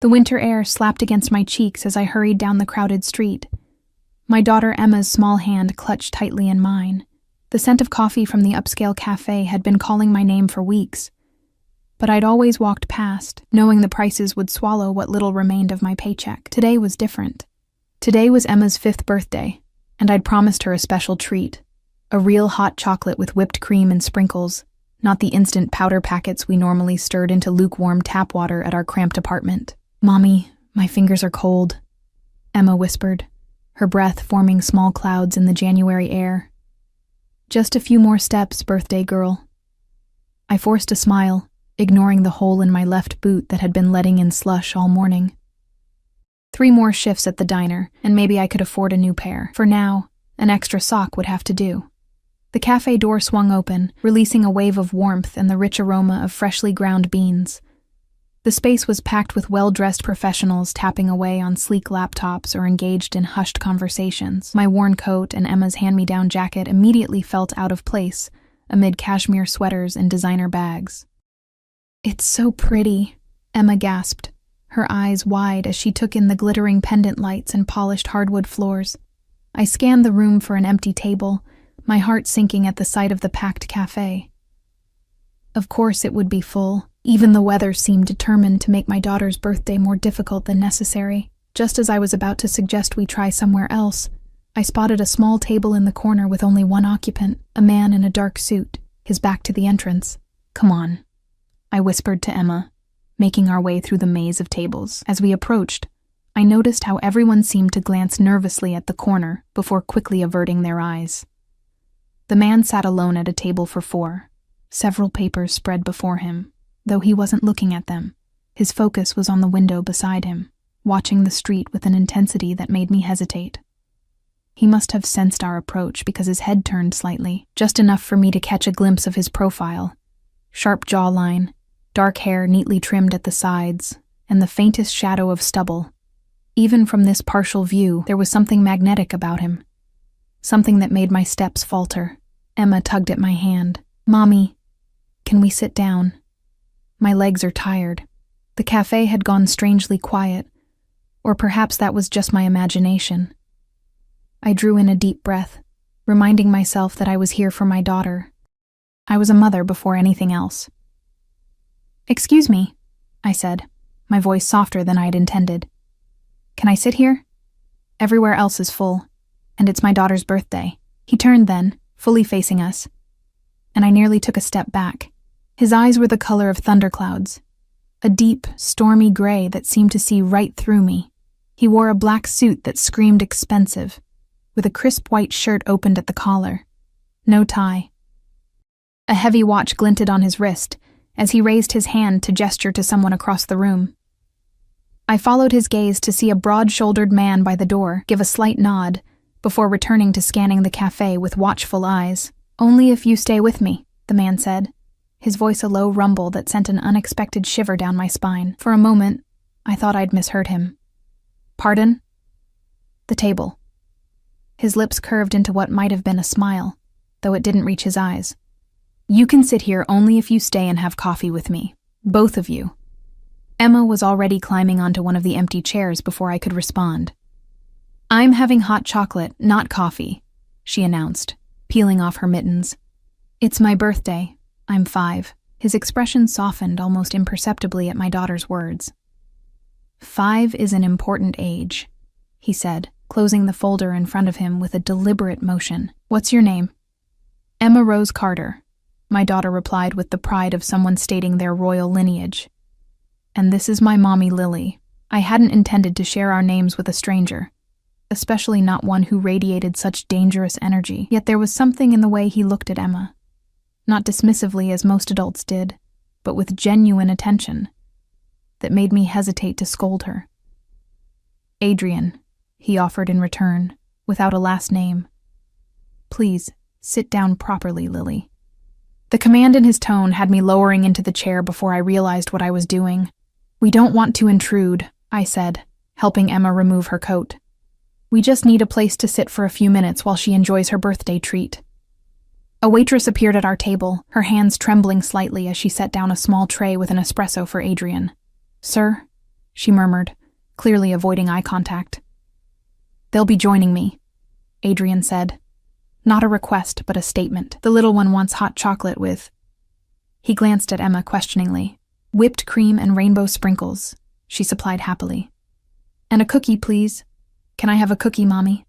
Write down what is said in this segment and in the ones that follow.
The winter air slapped against my cheeks as I hurried down the crowded street. My daughter Emma's small hand clutched tightly in mine. The scent of coffee from the upscale cafe had been calling my name for weeks. But I'd always walked past, knowing the prices would swallow what little remained of my paycheck. Today was different. Today was Emma's 5th birthday, and I'd promised her a special treat. A real hot chocolate with whipped cream and sprinkles, not the instant powder packets we normally stirred into lukewarm tap water at our cramped apartment. "Mommy, my fingers are cold," Emma whispered, her breath forming small clouds in the January air. "Just a few more steps, birthday girl." I forced a smile, ignoring the hole in my left boot that had been letting in slush all morning. 3 more shifts at the diner, and maybe I could afford a new pair. For now, an extra sock would have to do. The cafe door swung open, releasing a wave of warmth and the rich aroma of freshly ground beans. The space was packed with well-dressed professionals tapping away on sleek laptops or engaged in hushed conversations. My worn coat and Emma's hand-me-down jacket immediately felt out of place amid cashmere sweaters and designer bags. "It's so pretty," Emma gasped, her eyes wide as she took in the glittering pendant lights and polished hardwood floors. I scanned the room for an empty table, my heart sinking at the sight of the packed cafe. Of course it would be full. Even the weather seemed determined to make my daughter's birthday more difficult than necessary. Just as I was about to suggest we try somewhere else, I spotted a small table in the corner with only one occupant, a man in a dark suit, his back to the entrance. "Come on," I whispered to Emma, making our way through the maze of tables. As we approached, I noticed how everyone seemed to glance nervously at the corner before quickly averting their eyes. The man sat alone at a table for 4, several papers spread before him. Though he wasn't looking at them, his focus was on the window beside him, watching the street with an intensity that made me hesitate. He must have sensed our approach because his head turned slightly, just enough for me to catch a glimpse of his profile. Sharp jawline, dark hair neatly trimmed at the sides, and the faintest shadow of stubble. Even from this partial view, there was something magnetic about him. Something that made my steps falter. Emma tugged at my hand. "Mommy, can we sit down? My legs are tired." The cafe had gone strangely quiet, or perhaps that was just my imagination. I drew in a deep breath, reminding myself that I was here for my daughter. I was a mother before anything else. "Excuse me," I said, my voice softer than I'd intended. "Can I sit here? Everywhere else is full, and it's my daughter's birthday." He turned then, fully facing us, and I nearly took a step back. His eyes were the color of thunderclouds, a deep, stormy gray that seemed to see right through me. He wore a black suit that screamed expensive, with a crisp white shirt opened at the collar. No tie. A heavy watch glinted on his wrist as he raised his hand to gesture to someone across the room. I followed his gaze to see a broad-shouldered man by the door give a slight nod before returning to scanning the cafe with watchful eyes. "Only if you stay with me," the man said, his voice a low rumble that sent an unexpected shiver down my spine. For a moment, I thought I'd misheard him. "Pardon?" "The table." His lips curved into what might have been a smile, though it didn't reach his eyes. "You can sit here only if you stay and have coffee with me. Both of you." Emma was already climbing onto one of the empty chairs before I could respond. "I'm having hot chocolate, not coffee," she announced, peeling off her mittens. "It's my birthday. I'm 5. His expression softened almost imperceptibly at my daughter's words. 5 is an important age," he said, closing the folder in front of him with a deliberate motion. "What's your name?" "Emma Rose Carter," my daughter replied with the pride of someone stating their royal lineage. "And this is my mommy Lily." I hadn't intended to share our names with a stranger, especially not one who radiated such dangerous energy, yet there was something in the way he looked at Emma. Not dismissively as most adults did, but with genuine attention, that made me hesitate to scold her. "Adrian," he offered in return, without a last name. "Please, sit down properly, Lily." The command in his tone had me lowering into the chair before I realized what I was doing. "We don't want to intrude," I said, helping Emma remove her coat. "We just need a place to sit for a few minutes while she enjoys her birthday treat." A waitress appeared at our table, her hands trembling slightly as she set down a small tray with an espresso for Adrian. "Sir?" she murmured, clearly avoiding eye contact. They'll be joining me, Adrian said. Not a request, but a statement. The little one wants hot chocolate with... He glanced at Emma questioningly. Whipped cream and rainbow sprinkles, she supplied happily. And a cookie, please. Can I have a cookie, Mommy?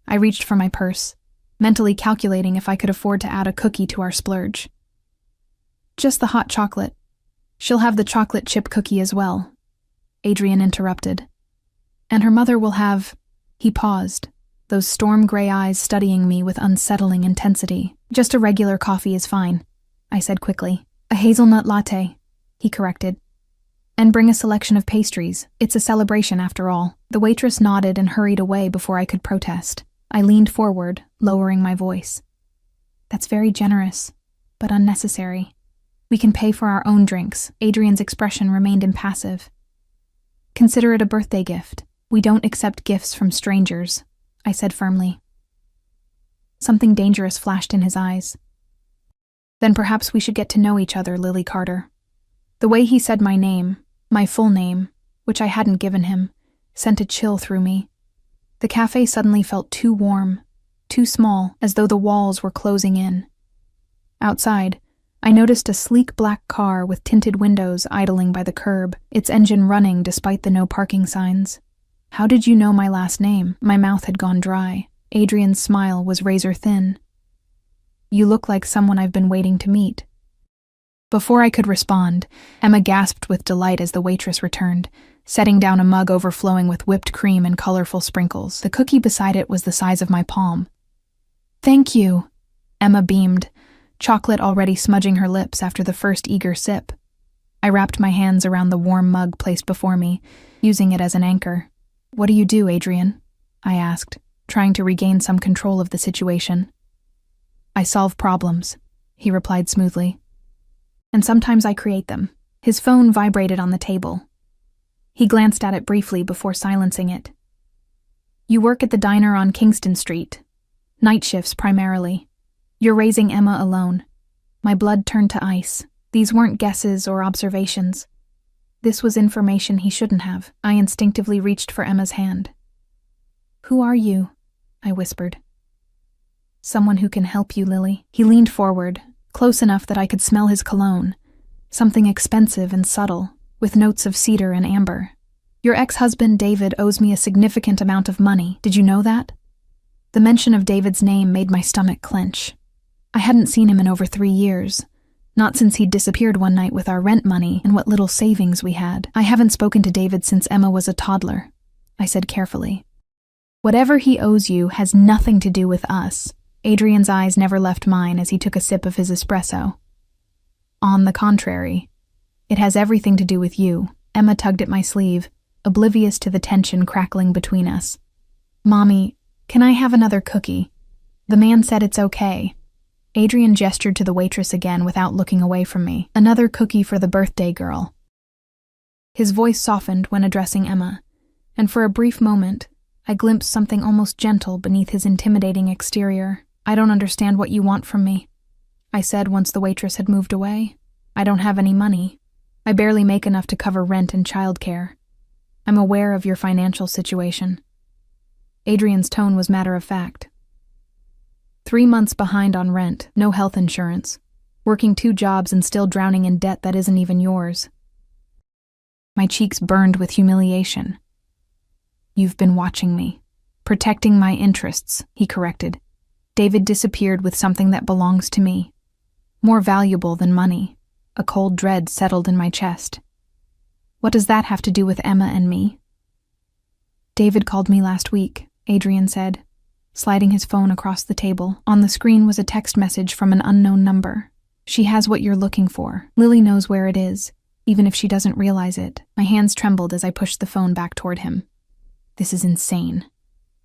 I reached for my purse, mentally calculating if I could afford to add a cookie to our splurge. Just the hot chocolate. She'll have the chocolate chip cookie as well, Adrian interrupted. And her mother will have... He paused, those storm-gray eyes studying me with unsettling intensity. Just a regular coffee is fine, I said quickly. A hazelnut latte, he corrected. And bring a selection of pastries. It's a celebration after all. The waitress nodded and hurried away before I could protest. I leaned forward, lowering my voice. That's very generous, but unnecessary. We can pay for our own drinks. Adrian's expression remained impassive. Consider it a birthday gift. We don't accept gifts from strangers, I said firmly. Something dangerous flashed in his eyes. Then perhaps we should get to know each other, Lily Carter. The way he said my name, my full name, which I hadn't given him, sent a chill through me. The cafe suddenly felt too warm, too small, as though the walls were closing in. Outside, I noticed a sleek black car with tinted windows idling by the curb, its engine running despite the no parking signs. How did you know my last name? My mouth had gone dry. Adrian's smile was razor thin. You look like someone I've been waiting to meet. Before I could respond, Emma gasped with delight as the waitress returned, setting down a mug overflowing with whipped cream and colorful sprinkles. The cookie beside it was the size of my palm. Thank you, Emma beamed, chocolate already smudging her lips after the first eager sip. I wrapped my hands around the warm mug placed before me, using it as an anchor. What do you do, Adrian? I asked, trying to regain some control of the situation. I solve problems, he replied smoothly. And sometimes I create them. His phone vibrated on the table. He glanced at it briefly before silencing it. You work at the diner on Kingston Street. Night shifts primarily. You're raising Emma alone. My blood turned to ice. These weren't guesses or observations. This was information he shouldn't have. I instinctively reached for Emma's hand. Who are you? I whispered. Someone who can help you, Lily. He leaned forward, close enough that I could smell his cologne. Something expensive and subtle, with notes of cedar and amber. Your ex-husband, David, owes me a significant amount of money. Did you know that? The mention of David's name made my stomach clench. I hadn't seen him in over 3 years. Not since he'd disappeared one night with our rent money and what little savings we had. I haven't spoken to David since Emma was a toddler, I said carefully. Whatever he owes you has nothing to do with us. Adrian's eyes never left mine as he took a sip of his espresso. On the contrary, it has everything to do with you. Emma tugged at my sleeve, oblivious to the tension crackling between us. Mommy, can I have another cookie? The man said it's okay. Adrian gestured to the waitress again without looking away from me. Another cookie for the birthday girl. His voice softened when addressing Emma, and for a brief moment, I glimpsed something almost gentle beneath his intimidating exterior. I don't understand what you want from me, I said once the waitress had moved away. I don't have any money. I barely make enough to cover rent and childcare. I'm aware of your financial situation. Adrian's tone was matter-of-fact. 3 months behind on rent, no health insurance, working 2 jobs and still drowning in debt that isn't even yours. My cheeks burned with humiliation. You've been watching me, protecting my interests, he corrected. David disappeared with something that belongs to me, more valuable than money. A cold dread settled in my chest. What does that have to do with Emma and me? David called me last week, Adrian said, sliding his phone across the table. On the screen was a text message from an unknown number. She has what you're looking for. Lily knows where it is, even if she doesn't realize it. My hands trembled as I pushed the phone back toward him. This is insane.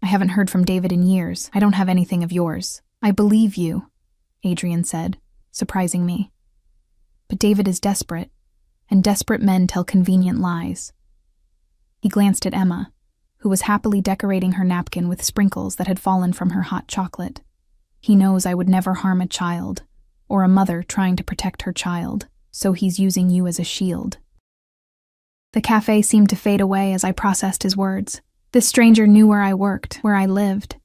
I haven't heard from David in years. I don't have anything of yours. I believe you, Adrian said, surprising me. But David is desperate, and desperate men tell convenient lies. He glanced at Emma, who was happily decorating her napkin with sprinkles that had fallen from her hot chocolate. He knows I would never harm a child, or a mother trying to protect her child, so he's using you as a shield. The cafe seemed to fade away as I processed his words. This stranger knew where I worked, where I lived.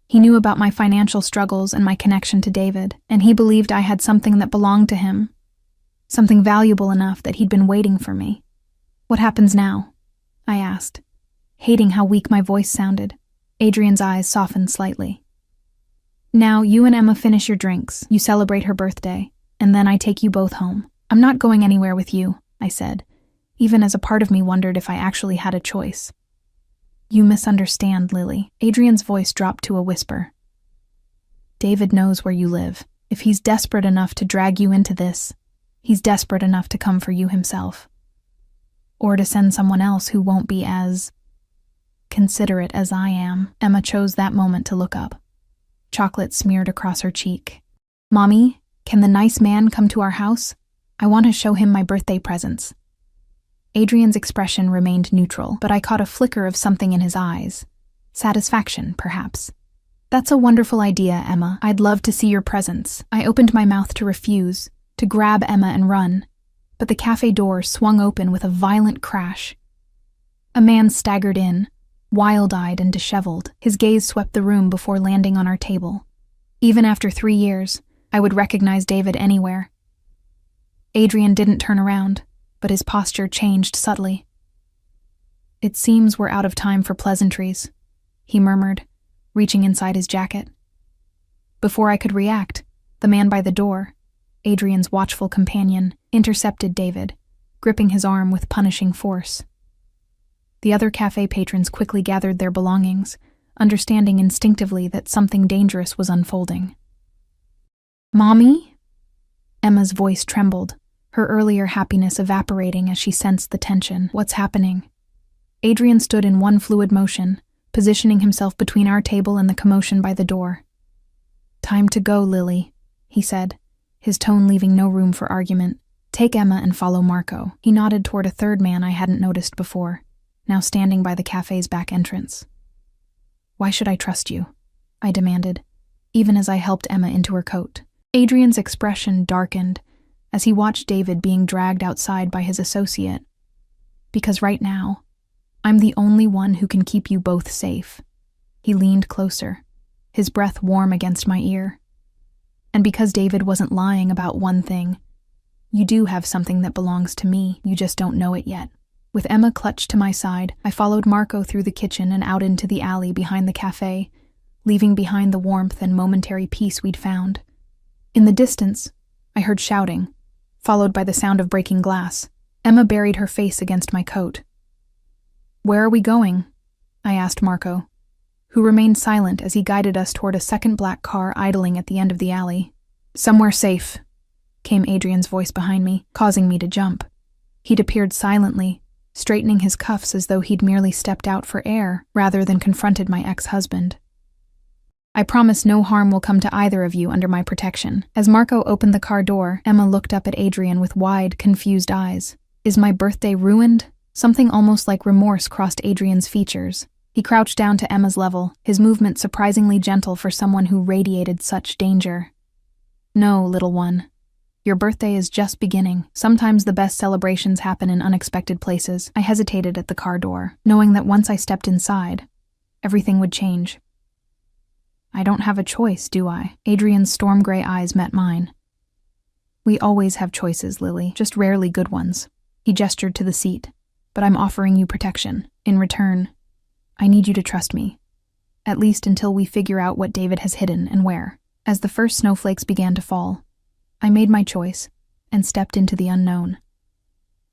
He knew about my financial struggles and my connection to David, and he believed I had something that belonged to him, something valuable enough that he'd been waiting for me. "What happens now?" I asked, hating how weak my voice sounded. Adrian's eyes softened slightly. "Now, you and Emma finish your drinks, you celebrate her birthday, and then I take you both home. I'm not going anywhere with you," I said, even as a part of me wondered if I actually had a choice. "You misunderstand, Lily." Adrian's voice dropped to a whisper. "David knows where you live. If he's desperate enough to drag you into this, he's desperate enough to come for you himself. Or to send someone else who won't be as considerate as I am." Emma chose that moment to look up. Chocolate smeared across her cheek. "Mommy, can the nice man come to our house? I want to show him my birthday presents." Adrian's expression remained neutral, but I caught a flicker of something in his eyes. Satisfaction, perhaps. "That's a wonderful idea, Emma. I'd love to see your presents." I opened my mouth to refuse, to grab Emma and run, but the cafe door swung open with a violent crash. A man staggered in, wild-eyed and disheveled. His gaze swept the room before landing on our table. Even after 3 years, I would recognize David anywhere. Adrian didn't turn around, but his posture changed subtly. "It seems we're out of time for pleasantries," he murmured, reaching inside his jacket. Before I could react, the man by the door, Adrian's watchful companion, intercepted David, gripping his arm with punishing force. The other cafe patrons quickly gathered their belongings, understanding instinctively that something dangerous was unfolding. "Mommy?" Emma's voice trembled, her earlier happiness evaporating as she sensed the tension. "What's happening?" Adrian stood in one fluid motion, positioning himself between our table and the commotion by the door. "Time to go, Lily," he said, his tone leaving no room for argument. "Take Emma and follow Marco." He nodded toward a third man I hadn't noticed before, now standing by the cafe's back entrance. "Why should I trust you?" I demanded, even as I helped Emma into her coat. Adrian's expression darkened as he watched David being dragged outside by his associate. "Because right now, I'm the only one who can keep you both safe." He leaned closer, his breath warm against my ear. "And because David wasn't lying about one thing, you do have something that belongs to me, you just don't know it yet." With Emma clutched to my side, I followed Marco through the kitchen and out into the alley behind the cafe, leaving behind the warmth and momentary peace we'd found. In the distance, I heard shouting, followed by the sound of breaking glass. Emma buried her face against my coat. "Where are we going?" I asked Marco, who remained silent as he guided us toward a second black car idling at the end of the alley. "Somewhere safe," came Adrian's voice behind me, causing me to jump. He'd appeared silently, straightening his cuffs as though he'd merely stepped out for air rather than confronted my ex-husband. "I promise no harm will come to either of you under my protection." As Marco opened the car door, Emma looked up at Adrian with wide, confused eyes. "Is my birthday ruined?" Something almost like remorse crossed Adrian's features. He crouched down to Emma's level, his movement surprisingly gentle for someone who radiated such danger. "No, little one. Your birthday is just beginning. Sometimes the best celebrations happen in unexpected places." I hesitated at the car door, knowing that once I stepped inside, everything would change. "I don't have a choice, do I?" Adrian's storm gray eyes met mine. "We always have choices, Lily, just rarely good ones." He gestured to the seat. "But I'm offering you protection. In return, I need you to trust me, at least until we figure out what David has hidden and where." As the first snowflakes began to fall, I made my choice and stepped into the unknown.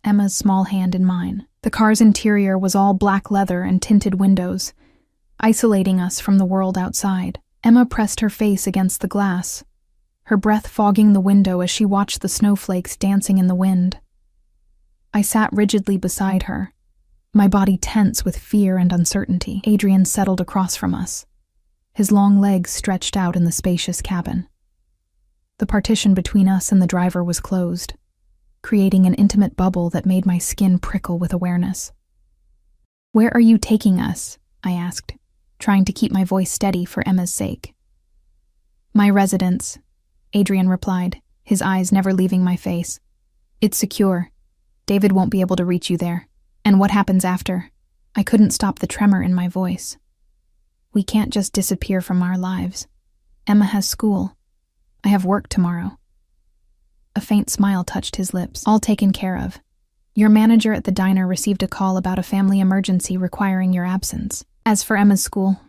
Emma's small hand in mine. The car's interior was all black leather and tinted windows, isolating us from the world outside. Emma pressed her face against the glass, her breath fogging the window as she watched the snowflakes dancing in the wind. I sat rigidly beside her, my body tense with fear and uncertainty. Adrian settled across from us, his long legs stretched out in the spacious cabin. The partition between us and the driver was closed, creating an intimate bubble that made my skin prickle with awareness. "Where are you taking us?" I asked, trying to keep my voice steady for Emma's sake. "My residence," Adrian replied, his eyes never leaving my face. "It's secure. David won't be able to reach you there." And what happens after? I couldn't stop the tremor in my voice. We can't just disappear from our lives. Emma has school. I have work tomorrow. A faint smile touched his lips. All taken care of. Your manager at the diner received a call about a family emergency requiring your absence. As for Emma's school,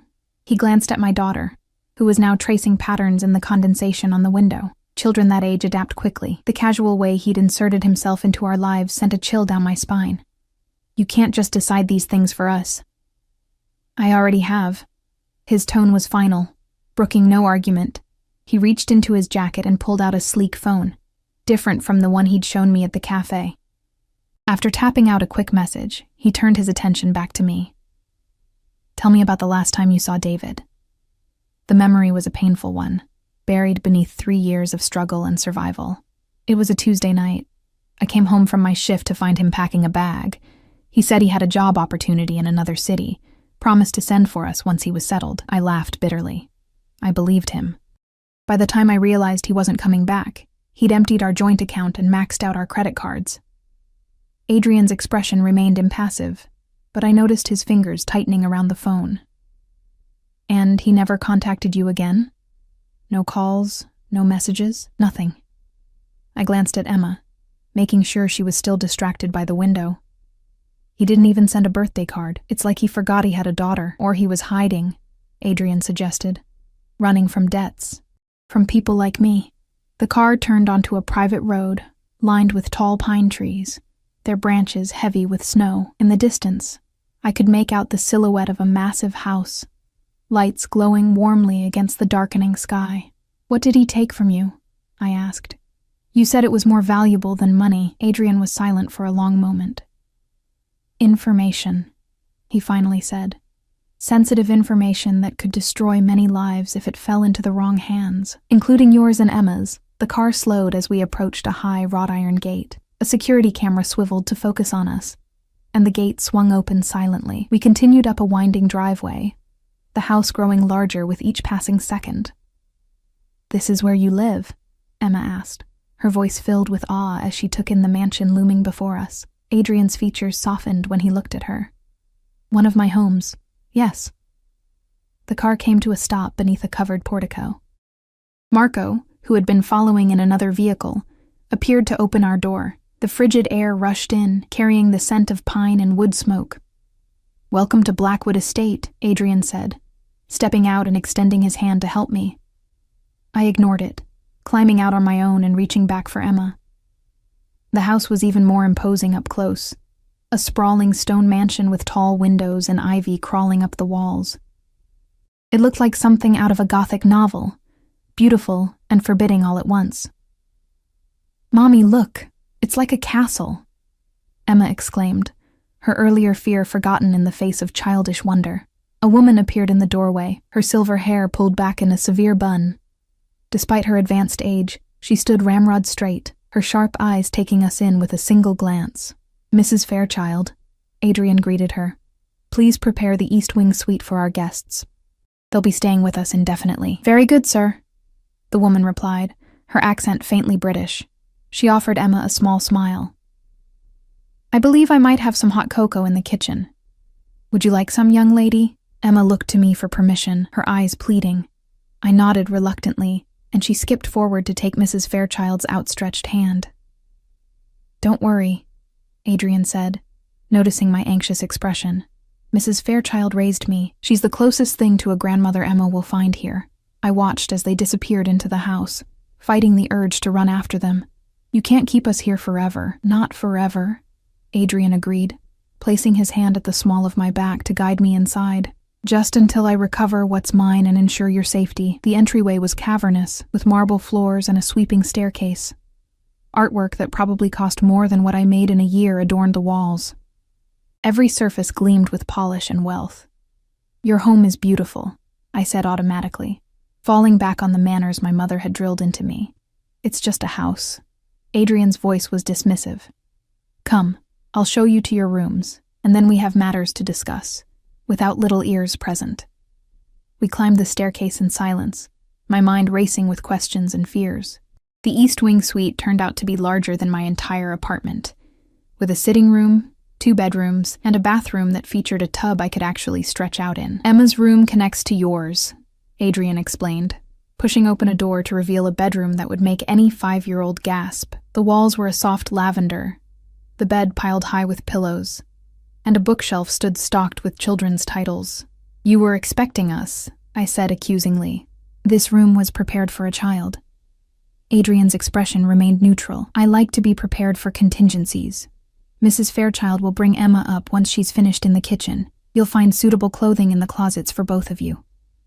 he glanced at my daughter, who was now tracing patterns in the condensation on the window. Children that age adapt quickly. The casual way he'd inserted himself into our lives sent a chill down my spine. You can't just decide these things for us. I already have. His tone was final, brooking no argument. He reached into his jacket and pulled out a sleek phone, different from the one he'd shown me at the cafe. After tapping out a quick message, he turned his attention back to me. Tell me about the last time you saw David. The memory was a painful one, buried beneath 3 years of struggle and survival. It was a Tuesday night. I came home from my shift to find him packing a bag. He said he had a job opportunity in another city, promised to send for us once he was settled. I laughed bitterly. I believed him. By the time I realized he wasn't coming back, he'd emptied our joint account and maxed out our credit cards. Adrian's expression remained impassive, but I noticed his fingers tightening around the phone. And he never contacted you again? No calls, no messages, nothing. I glanced at Emma, making sure she was still distracted by the window. He didn't even send a birthday card. It's like he forgot he had a daughter, or he was hiding, Adrian suggested. Running from debts. From people like me. The car turned onto a private road, lined with tall pine trees, their branches heavy with snow. In the distance, I could make out the silhouette of a massive house, lights glowing warmly against the darkening sky. What did he take from you? I asked. You said it was more valuable than money. Adrian was silent for a long moment. Information, he finally said. Sensitive information that could destroy many lives if it fell into the wrong hands, including yours and Emma's. The car slowed as we approached a high wrought iron gate. A security camera swiveled to focus on us, and the gate swung open silently. We continued up a winding driveway, the house growing larger with each passing second. This is where you live? Emma asked, her voice filled with awe as she took in the mansion looming before us. Adrian's features softened when he looked at her. One of my homes, yes. The car came to a stop beneath a covered portico. Marco, who had been following in another vehicle, appeared to open our door. The frigid air rushed in, carrying the scent of pine and wood smoke. Welcome to Blackwood Estate, Adrian said, stepping out and extending his hand to help me. I ignored it, climbing out on my own and reaching back for Emma. The house was even more imposing up close, a sprawling stone mansion with tall windows and ivy crawling up the walls. It looked like something out of a Gothic novel, beautiful and forbidding all at once. Mommy, look, it's like a castle, Emma exclaimed, her earlier fear forgotten in the face of childish wonder. A woman appeared in the doorway, her silver hair pulled back in a severe bun. Despite her advanced age, she stood ramrod straight, her sharp eyes taking us in with a single glance. Mrs. Fairchild, Adrian greeted her. Please prepare the East Wing suite for our guests. They'll be staying with us indefinitely. Very good, sir, the woman replied, her accent faintly British. She offered Emma a small smile. I believe I might have some hot cocoa in the kitchen. Would you like some, young lady? Emma looked to me for permission, her eyes pleading. I nodded reluctantly, and she skipped forward to take Mrs. Fairchild's outstretched hand. Don't worry, Adrian said, noticing my anxious expression. Mrs. Fairchild raised me. She's the closest thing to a grandmother Emma will find here. I watched as they disappeared into the house, fighting the urge to run after them. You can't keep us here forever. Not forever, Adrian agreed, placing his hand at the small of my back to guide me inside. Just until I recover what's mine and ensure your safety. The entryway was cavernous, with marble floors and a sweeping staircase. Artwork that probably cost more than what I made in a year adorned the walls. Every surface gleamed with polish and wealth. Your home is beautiful, I said automatically, falling back on the manners my mother had drilled into me. It's just a house. Adrian's voice was dismissive. Come, I'll show you to your rooms, and then we have matters to discuss. Without little ears present. We climbed the staircase in silence, my mind racing with questions and fears. The East Wing suite turned out to be larger than my entire apartment, with a sitting room, 2 bedrooms, and a bathroom that featured a tub I could actually stretch out in. Emma's room connects to yours, Adrian explained, pushing open a door to reveal a bedroom that would make any 5-year-old gasp. The walls were a soft lavender, the bed piled high with pillows, and a bookshelf stood stocked with children's titles. You were expecting us, I said accusingly. This room was prepared for a child. Adrian's expression remained neutral. I like to be prepared for contingencies. Mrs. Fairchild will bring Emma up once she's finished in the kitchen. You'll find suitable clothing in the closets for both of you.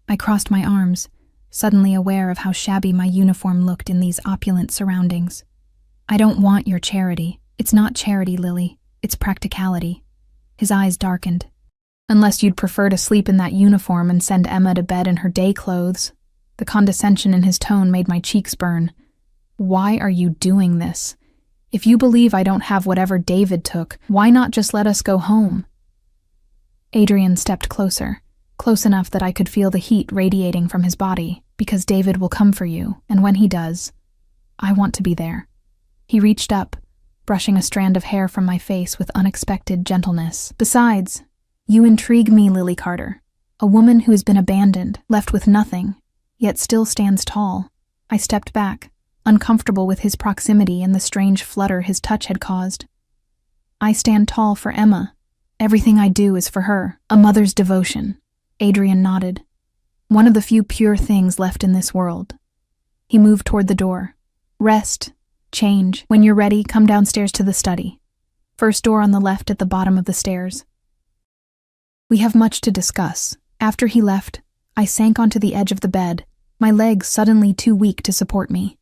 I crossed my arms, suddenly aware of how shabby my uniform looked in these opulent surroundings. I don't want your charity. It's not charity, Lily. It's practicality. His eyes darkened. Unless you'd prefer to sleep in that uniform and send Emma to bed in her day clothes. The condescension in his tone made my cheeks burn. Why are you doing this? If you believe I don't have whatever David took, why not just let us go home? Adrian stepped closer, close enough that I could feel the heat radiating from his body, because David will come for you, and when he does, I want to be there. He reached up, brushing a strand of hair from my face with unexpected gentleness. Besides, you intrigue me, Lily Carter, a woman who has been abandoned, left with nothing, yet still stands tall. I stepped back, uncomfortable with his proximity and the strange flutter his touch had caused. I stand tall for Emma. Everything I do is for her, a mother's devotion. Adrian nodded. One of the few pure things left in this world. He moved toward the door. Rest, change. When you're ready, come downstairs to the study. First door on the left at the bottom of the stairs. We have much to discuss. After he left, I sank onto the edge of the bed, my legs suddenly too weak to support me.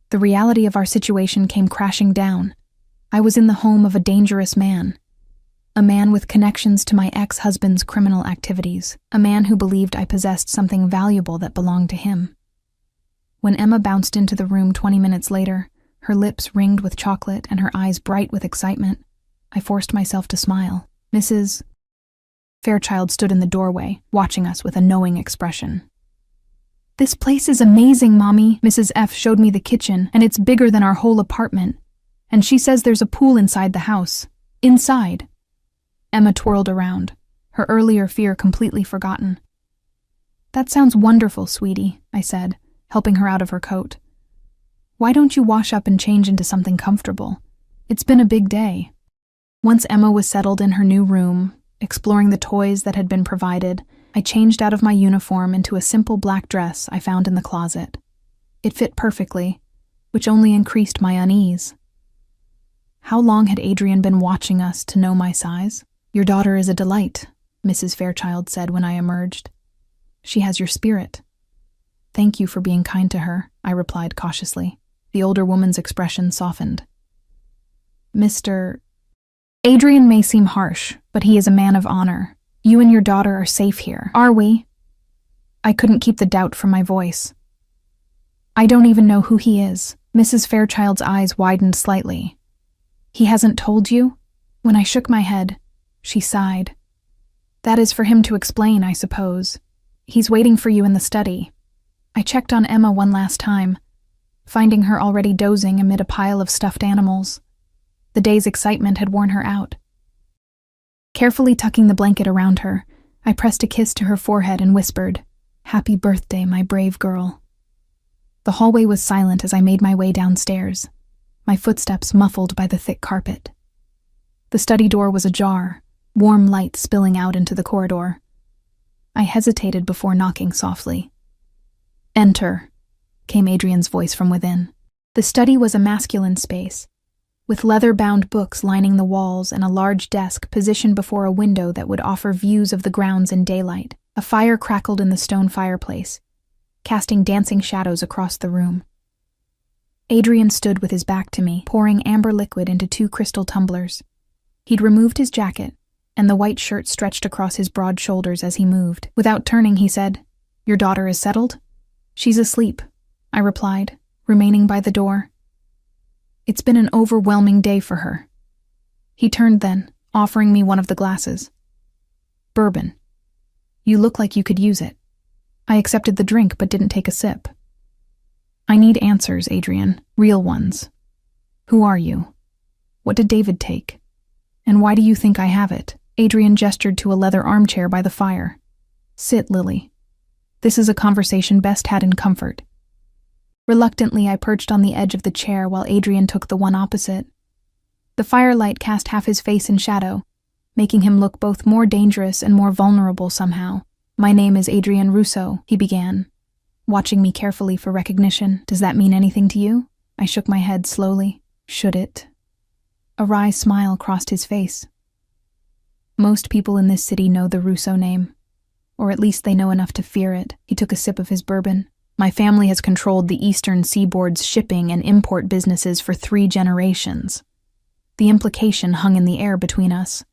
The reality of our situation came crashing down. I was in the home of a dangerous man. A man with connections to my ex-husband's criminal activities. A man who believed I possessed something valuable that belonged to him. When Emma bounced into the room 20 minutes later, her lips ringed with chocolate and her eyes bright with excitement, I forced myself to smile. Mrs. Fairchild stood in the doorway, watching us with a knowing expression. This place is amazing, Mommy. Mrs. F showed me the kitchen, and it's bigger than our whole apartment. And she says there's a pool inside the house. Inside. Emma twirled around, her earlier fear completely forgotten. That sounds wonderful, sweetie, I said, helping her out of her coat. Why don't you wash up and change into something comfortable? It's been a big day. Once Emma was settled in her new room, exploring the toys that had been provided, I changed out of my uniform into a simple black dress I found in the closet. It fit perfectly, which only increased my unease. How long had Adrian been watching us to know my size? Your daughter is a delight, Mrs. Fairchild said when I emerged. She has your spirit. Thank you for being kind to her, I replied cautiously. The older woman's expression softened. Mr. Adrian may seem harsh, but he is a man of honor. You and your daughter are safe here, are we? I couldn't keep the doubt from my voice. I don't even know who he is. Mrs. Fairchild's eyes widened slightly. He hasn't told you? When I shook my head, she sighed. That is for him to explain, I suppose. He's waiting for you in the study. I checked on Emma one last time, finding her already dozing amid a pile of stuffed animals. The day's excitement had worn her out. Carefully tucking the blanket around her, I pressed a kiss to her forehead and whispered, "Happy birthday, my brave girl." The hallway was silent as I made my way downstairs, my footsteps muffled by the thick carpet. The study door was ajar, warm light spilling out into the corridor. I hesitated before knocking softly. "Enter," came Adrian's voice from within. The study was a masculine space, with leather-bound books lining the walls and a large desk positioned before a window that would offer views of the grounds in daylight. A fire crackled in the stone fireplace, casting dancing shadows across the room. Adrian stood with his back to me, pouring amber liquid into 2 crystal tumblers. He'd removed his jacket, and the white shirt stretched across his broad shoulders as he moved. Without turning, he said, "Your daughter is settled?" "She's asleep," I replied, remaining by the door. "It's been an overwhelming day for her." He turned then, offering me one of the glasses. "Bourbon. You look like you could use it." I accepted the drink but didn't take a sip. "I need answers, Adrian. Real ones. Who are you? What did David take? And why do you think I have it? Adrian gestured to a leather armchair by the fire. Sit, Lily. This is a conversation best had in comfort. Reluctantly, I perched on the edge of the chair while Adrian took the one opposite. The firelight cast half his face in shadow, making him look both more dangerous and more vulnerable somehow. My name is Adrian Russo, he began, watching me carefully for recognition. Does that mean anything to you? I shook my head slowly. Should it? A wry smile crossed his face. Most people in this city know the Russo name, or at least they know enough to fear it. He took a sip of his bourbon. My family has controlled the eastern seaboard's shipping and import businesses for 3 generations. The implication hung in the air between us.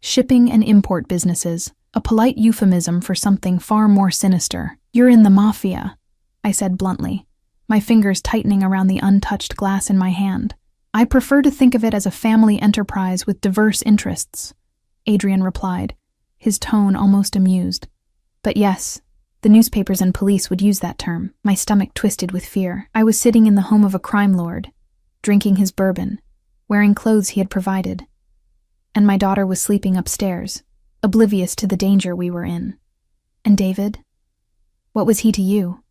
Shipping and import businesses, a polite euphemism for something far more sinister. You're in the Mafia, I said bluntly, my fingers tightening around the untouched glass in my hand. I prefer to think of it as a family enterprise with diverse interests, Adrian replied, his tone almost amused. But yes, the newspapers and police would use that term. My stomach twisted with fear. I was sitting in the home of a crime lord, drinking his bourbon, wearing clothes he had provided, and my daughter was sleeping upstairs, oblivious to the danger we were in. And David? What was he to you?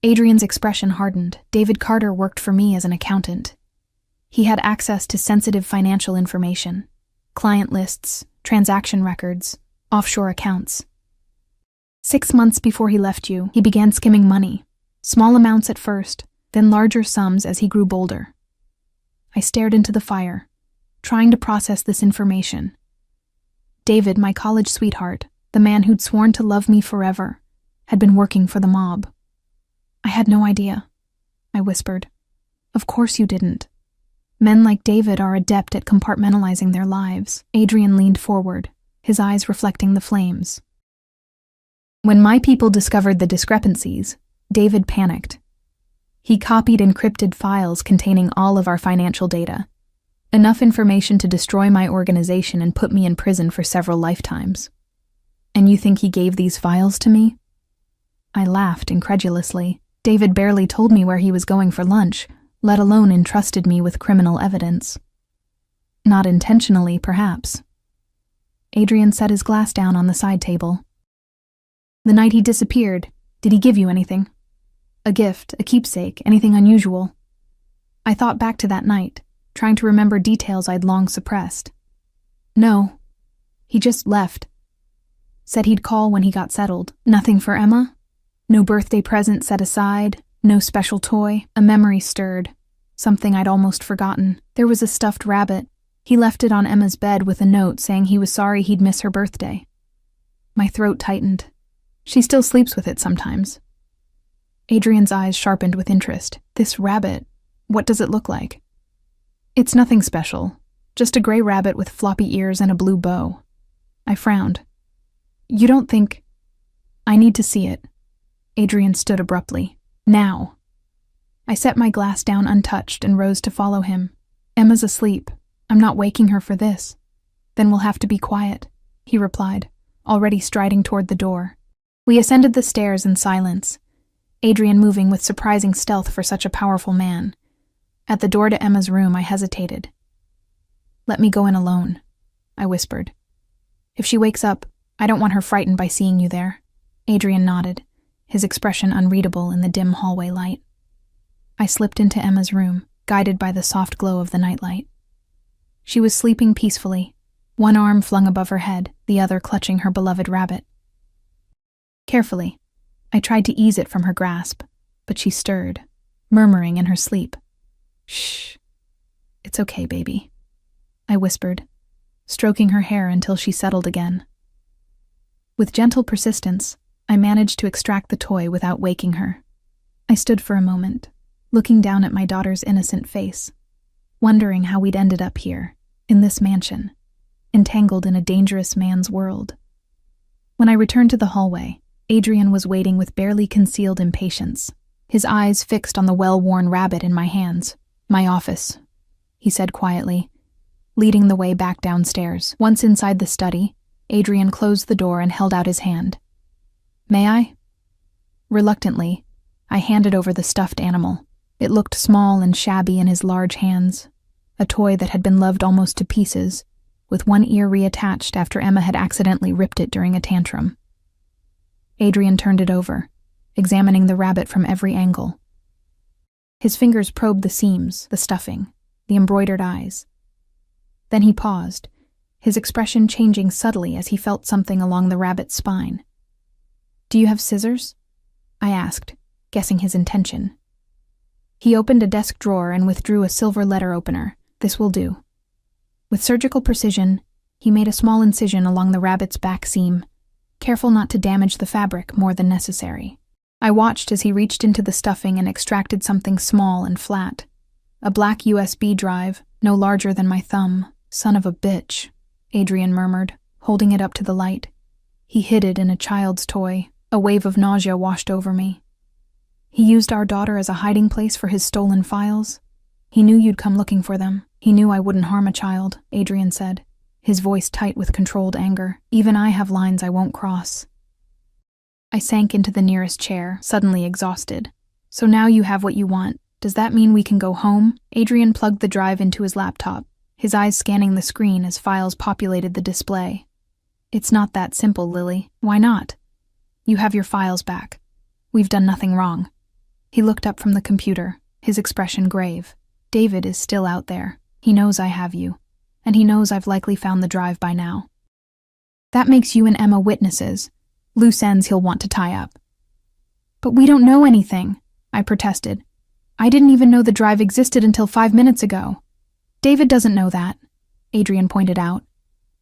Adrian's expression hardened. David Carter worked for me as an accountant. He had access to sensitive financial information, client lists, transaction records, offshore accounts. 6 months before he left you, he began skimming money, small amounts at first, then larger sums as he grew bolder. I stared into the fire, trying to process this information. David, my college sweetheart, the man who'd sworn to love me forever, had been working for the mob. I had no idea, I whispered. Of course you didn't. Men like David are adept at compartmentalizing their lives. Adrian leaned forward, his eyes reflecting the flames. When my people discovered the discrepancies, David panicked. He copied encrypted files containing all of our financial data, enough information to destroy my organization and put me in prison for several lifetimes. And you think he gave these files to me? I laughed incredulously. David barely told me where he was going for lunch, let alone entrusted me with criminal evidence. Not intentionally, perhaps. Adrian set his glass down on the side table. The night he disappeared, did he give you anything? A gift, a keepsake, anything unusual? I thought back to that night, trying to remember details I'd long suppressed. No. He just left. Said he'd call when he got settled. Nothing for Emma? No birthday present set aside? No special toy? A memory stirred. Something I'd almost forgotten. There was a stuffed rabbit. He left it on Emma's bed with a note saying he was sorry he'd miss her birthday. My throat tightened. She still sleeps with it sometimes. Adrian's eyes sharpened with interest. This rabbit, what does it look like? It's nothing special. Just a gray rabbit with floppy ears and a blue bow. I frowned. You don't think... I need to see it. Adrian stood abruptly. Now. I set my glass down untouched and rose to follow him. Emma's asleep. I'm not waking her for this. Then we'll have to be quiet, he replied, already striding toward the door. We ascended the stairs in silence, Adrian moving with surprising stealth for such a powerful man. At the door to Emma's room, I hesitated. Let me go in alone, I whispered. If she wakes up, I don't want her frightened by seeing you there. Adrian nodded, his expression unreadable in the dim hallway light. I slipped into Emma's room, guided by the soft glow of the nightlight. She was sleeping peacefully, one arm flung above her head, the other clutching her beloved rabbit. Carefully, I tried to ease it from her grasp, but she stirred, murmuring in her sleep. Shh. It's okay, baby, I whispered, stroking her hair until she settled again. With gentle persistence, I managed to extract the toy without waking her. I stood for a moment, looking down at my daughter's innocent face, wondering how we'd ended up here, in this mansion, entangled in a dangerous man's world. When I returned to the hallway, Adrian was waiting with barely concealed impatience, his eyes fixed on the well-worn rabbit in my hands. My office, he said quietly, leading the way back downstairs. Once inside the study, Adrian closed the door and held out his hand. May I? Reluctantly, I handed over the stuffed animal. It looked small and shabby in his large hands, a toy that had been loved almost to pieces, with one ear reattached after Emma had accidentally ripped it during a tantrum. Adrian turned it over, examining the rabbit from every angle. His fingers probed the seams, the stuffing, the embroidered eyes. Then he paused, his expression changing subtly as he felt something along the rabbit's spine. "Do you have scissors?" I asked, guessing his intention. He opened a desk drawer and withdrew a silver letter opener. "This will do." With surgical precision, he made a small incision along the rabbit's back seam, careful not to damage the fabric more than necessary. I watched as he reached into the stuffing and extracted something small and flat. A black USB drive, no larger than my thumb. "Son of a bitch," Adrian murmured, holding it up to the light. He hid it in a child's toy. A wave of nausea washed over me. He used our daughter as a hiding place for his stolen files. "He knew you'd come looking for them. He knew I wouldn't harm a child," Adrian said, his voice tight with controlled anger. "Even I have lines I won't cross." I sank into the nearest chair, suddenly exhausted. "So now you have what you want. Does that mean we can go home?" Adrian plugged the drive into his laptop, his eyes scanning the screen as files populated the display. "It's not that simple, Lily." "Why not?" "You have your files back. We've done nothing wrong." He looked up from the computer, his expression grave. "David is still out there. He knows I have you, and he knows I've likely found the drive by now. That makes you and Emma witnesses, loose ends he'll want to tie up." "But we don't know anything," I protested. "I didn't even know the drive existed until 5 minutes ago." "David doesn't know that," Adrian pointed out.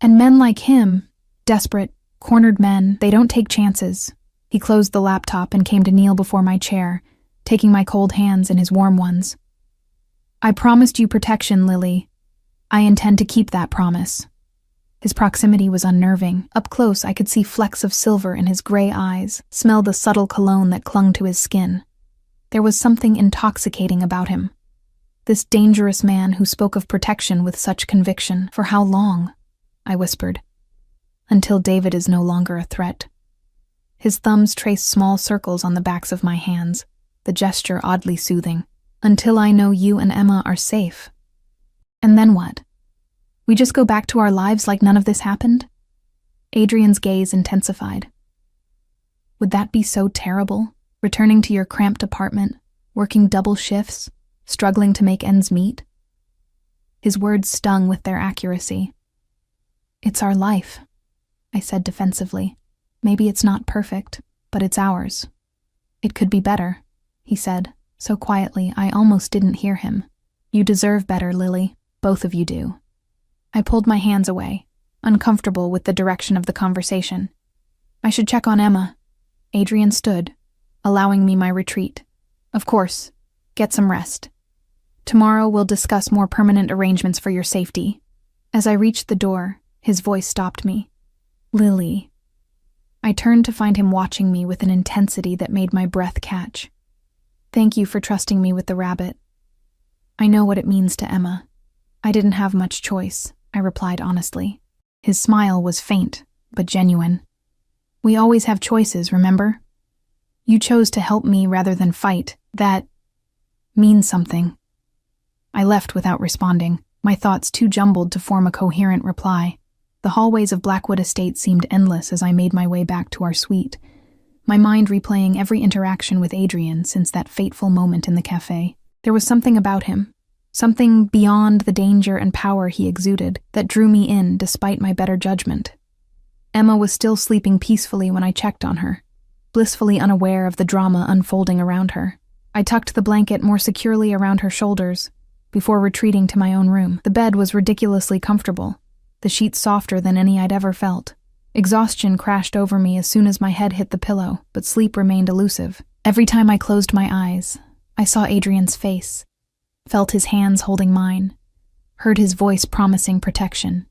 "And men like him, desperate, cornered men, they don't take chances." He closed the laptop and came to kneel before my chair, taking my cold hands in his warm ones. "I promised you protection, Lily. I intend to keep that promise." His proximity was unnerving. Up close, I could see flecks of silver in his gray eyes, smell the subtle cologne that clung to his skin. There was something intoxicating about him. This dangerous man who spoke of protection with such conviction. "For how long?" I whispered. "Until David is no longer a threat." His thumbs traced small circles on the backs of my hands, the gesture oddly soothing. "Until I know you and Emma are safe." "And then what? We just go back to our lives like none of this happened?" Adrian's gaze intensified. "Would that be so terrible? Returning to your cramped apartment, working double shifts, struggling to make ends meet?" His words stung with their accuracy. "It's our life," I said defensively. "Maybe it's not perfect, but it's ours." "It could be better," he said, so quietly I almost didn't hear him. "You deserve better, Lily. Both of you do." I pulled my hands away, uncomfortable with the direction of the conversation. "I should check on Emma." Adrian stood, allowing me my retreat. "Of course. Get some rest. Tomorrow we'll discuss more permanent arrangements for your safety." As I reached the door, his voice stopped me. "Lily." I turned to find him watching me with an intensity that made my breath catch. "Thank you for trusting me with the rabbit. I know what it means to Emma." "I didn't have much choice," I replied honestly. His smile was faint, but genuine. "We always have choices, remember? You chose to help me rather than fight. That means something." I left without responding, my thoughts too jumbled to form a coherent reply. The hallways of Blackwood Estate seemed endless as I made my way back to our suite, my mind replaying every interaction with Adrian since that fateful moment in the cafe. There was something about him, something beyond the danger and power he exuded, that drew me in despite my better judgment. Emma was still sleeping peacefully when I checked on her, blissfully unaware of the drama unfolding around her. I tucked the blanket more securely around her shoulders before retreating to my own room. The bed was ridiculously comfortable, the sheets softer than any I'd ever felt. Exhaustion crashed over me as soon as my head hit the pillow, but sleep remained elusive. Every time I closed my eyes, I saw Adrian's face, felt his hands holding mine, heard his voice promising protection.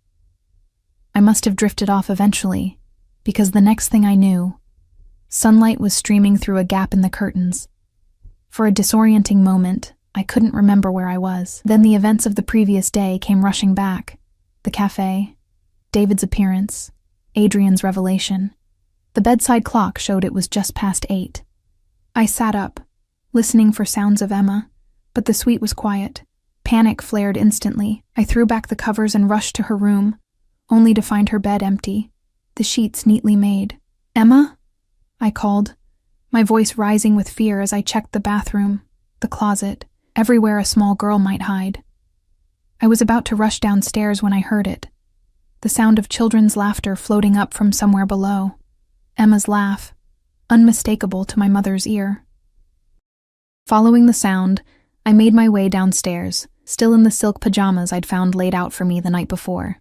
I must have drifted off eventually, because the next thing I knew, sunlight was streaming through a gap in the curtains. For a disorienting moment, I couldn't remember where I was. Then the events of the previous day came rushing back. The cafe, David's appearance, Adrian's revelation. The bedside clock showed it was just past 8. I sat up, listening for sounds of Emma, but the suite was quiet. Panic flared instantly. I threw back the covers and rushed to her room, only to find her bed empty, the sheets neatly made. "Emma?" I called, my voice rising with fear as I checked the bathroom, the closet, everywhere a small girl might hide. I was about to rush downstairs when I heard it. The sound of children's laughter floating up from somewhere below. Emma's laugh, unmistakable to my mother's ear. Following the sound, I made my way downstairs, still in the silk pajamas I'd found laid out for me the night before.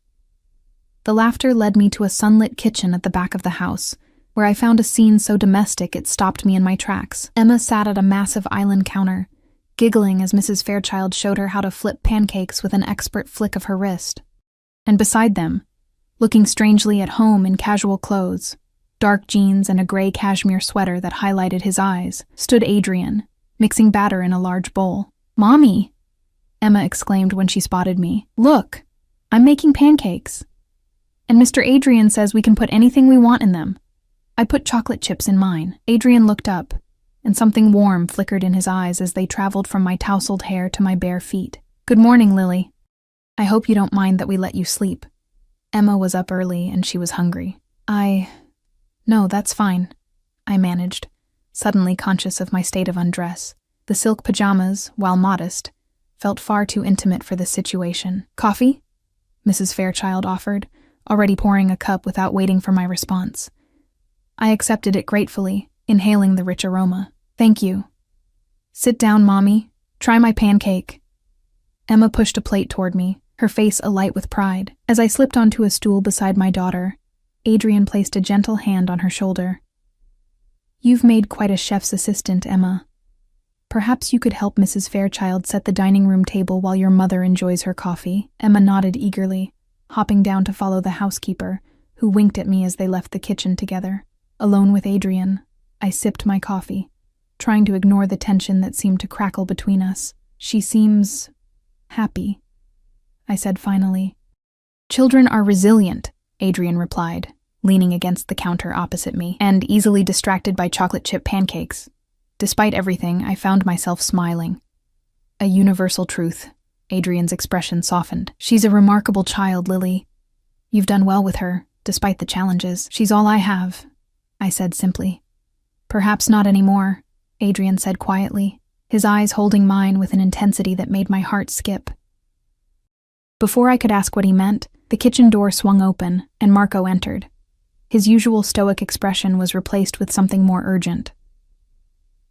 The laughter led me to a sunlit kitchen at the back of the house, where I found a scene so domestic it stopped me in my tracks. Emma sat at a massive island counter, giggling as Mrs. Fairchild showed her how to flip pancakes with an expert flick of her wrist. And beside them, looking strangely at home in casual clothes, dark jeans and a gray cashmere sweater that highlighted his eyes, stood Adrian, mixing batter in a large bowl. "Mommy!" Emma exclaimed when she spotted me. "Look, I'm making pancakes. And Mr. Adrian says we can put anything we want in them." I put chocolate chips in mine. Adrian looked up, and something warm flickered in his eyes as they traveled from my tousled hair to my bare feet. "Good morning, Lily. I hope you don't mind that we let you sleep." Emma was up early and she was hungry. No, that's fine," I managed, suddenly conscious of my state of undress. The silk pajamas, while modest, felt far too intimate for this situation. "Coffee?" Mrs. Fairchild offered, already pouring a cup without waiting for my response. I accepted it gratefully, inhaling the rich aroma. "Thank you." "Sit down, Mommy. Try my pancake." Emma pushed a plate toward me, her face alight with pride. As I slipped onto a stool beside my daughter, Adrian placed a gentle hand on her shoulder. "You've made quite a chef's assistant, Emma. Perhaps you could help Mrs. Fairchild set the dining room table while your mother enjoys her coffee." Emma nodded eagerly, hopping down to follow the housekeeper, who winked at me as they left the kitchen together. Alone with Adrian, I sipped my coffee, trying to ignore the tension that seemed to crackle between us. "She seems happy," I said finally. "Children are resilient," Adrian replied, leaning against the counter opposite me, and easily distracted by chocolate chip pancakes. Despite everything, I found myself smiling. A universal truth. Adrian's expression softened. "She's a remarkable child, Lily. You've done well with her, despite the challenges. She's all I have," I said simply. "Perhaps not anymore," Adrian said quietly, his eyes holding mine with an intensity that made my heart skip. Before I could ask what he meant, the kitchen door swung open, and Marco entered. His usual stoic expression was replaced with something more urgent.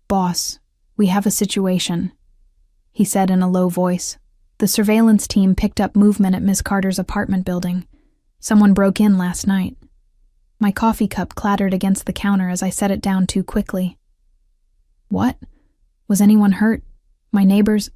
"Boss, we have a situation," he said in a low voice. "The surveillance team picked up movement at Miss Carter's apartment building. Someone broke in last night." My coffee cup clattered against the counter as I set it down too quickly. "What? Was anyone hurt? My neighbors?"